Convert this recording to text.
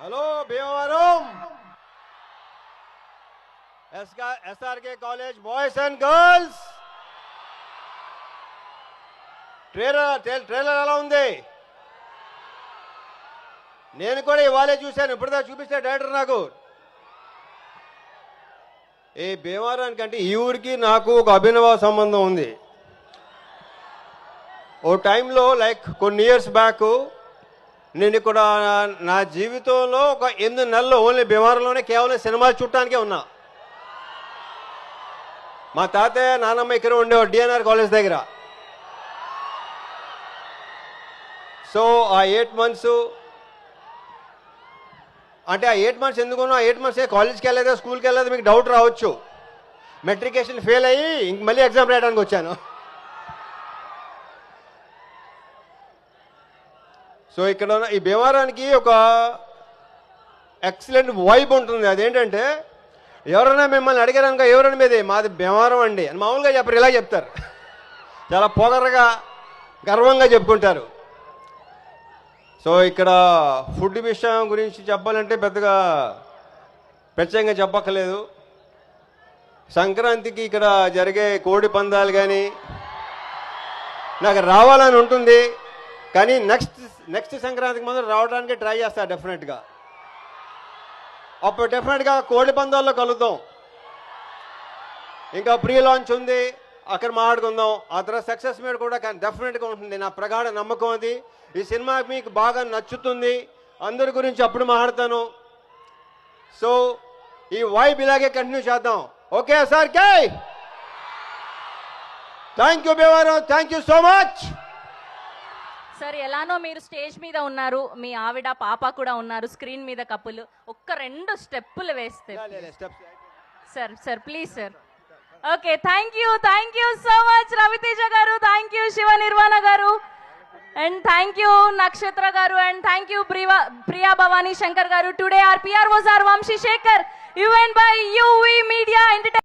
Hello Bhimavaram SRK college boys and girls trailer ఎలా ఉంది? నేను కూడా ఇవాళే చూశాను. ఇప్పుడుదా చూపిస్తే డైరెక్టర్ నాకు ఈ భీమవరానికంటే ఈ ఊరికి నాకు ఒక అభినవ సంబంధం ఉంది. ఓ టైంలో లైక్ కొన్ని ఇయర్స్ బ్యాక్ నేను ఇక్కడ నా జీవితంలో ఒక 8 నెలలు ఓన్లీ భీమవరంలోనే కేవలం సినిమాలు చూడటానికే ఉన్నా. మా తాతయ్య నాన్నమ్మ ఇక్కడ ఉండేవాడు డిఎన్ఆర్ కాలేజ్ దగ్గర. సో ఆ 8 months అంటే ఆ 8 months ఎందుకున్నా, ఆ 8 months కాలేజ్కి వెళ్ళలేదా స్కూల్కి వెళ్ళలేదు మీకు డౌట్ రావచ్చు. మెట్రికేషన్ ఫెయిల్ అయ్యి ఇంక మళ్ళీ ఎగ్జామ్ రాయడానికి వచ్చాను. సో ఇక్కడ ఈ భీమవరానికి ఒక ఎక్సలెంట్ వైబ్ ఉంటుంది. అదేంటంటే ఎవరైనా మిమ్మల్ని అడిగారనుకో ఎవరైనా మీదే మాది భీమవరం అండి అని మామూలుగా చెప్పరు, ఇలా చెప్తారు. చాలా పొగరగా గర్వంగా చెప్పుకుంటారు. సో ఇక్కడ ఫుడ్ విషయం గురించి చెప్పాలంటే పెద్దగా ప్రత్యేకంగా చెప్పక్కర్లేదు. సంక్రాంతికి ఇక్కడ జరిగే కోడి పందాలు కానీ నాకు రావాలని ఉంటుంది. కానీ నెక్స్ట్ సంక్రాంతికి ముందు రావడానికి ట్రై చేస్తా డెఫినెట్గా. అప్పుడు డెఫినెట్గా కోడి పందాల్లో కలుద్దాం. ఇంకా ప్రీ లాంచ్ ఉంది, అక్కడ మాట్లాడుకుందాం. ఆ తర్వాత సక్సెస్ మీద కూడా డెఫినెట్గా ఉంటుంది. నా ప్రగాఢ నమ్మకం అది. ఈ సినిమా మీకు బాగా నచ్చుతుంది. అందరి గురించి అప్పుడు మాట్లాడతాను. సో ఈ వైబ్ ఇలాగే కంటిన్యూ చేద్దాం. Okay sir K thank you Bhimavaram, thank you so much. Sir ఎలానో మీరు స్టేజ్ మీద ఉన్నారు, మీ ఆవిడ పాప కూడా ఉన్నారు స్క్రీన్ మీద కప్పులు. ఒక్క 2 స్టెప్పులు వేస్తే sir please sir. Okay thank you so much Raviteja గారు, థ్యాంక్ యూ శివ నిర్వాణ గారు, and thank you Nakshatra garu, and thank you Priya Bhavani Shankar garu. Today our PR was R Vamshi Sekhar, event by UV Media entertainment.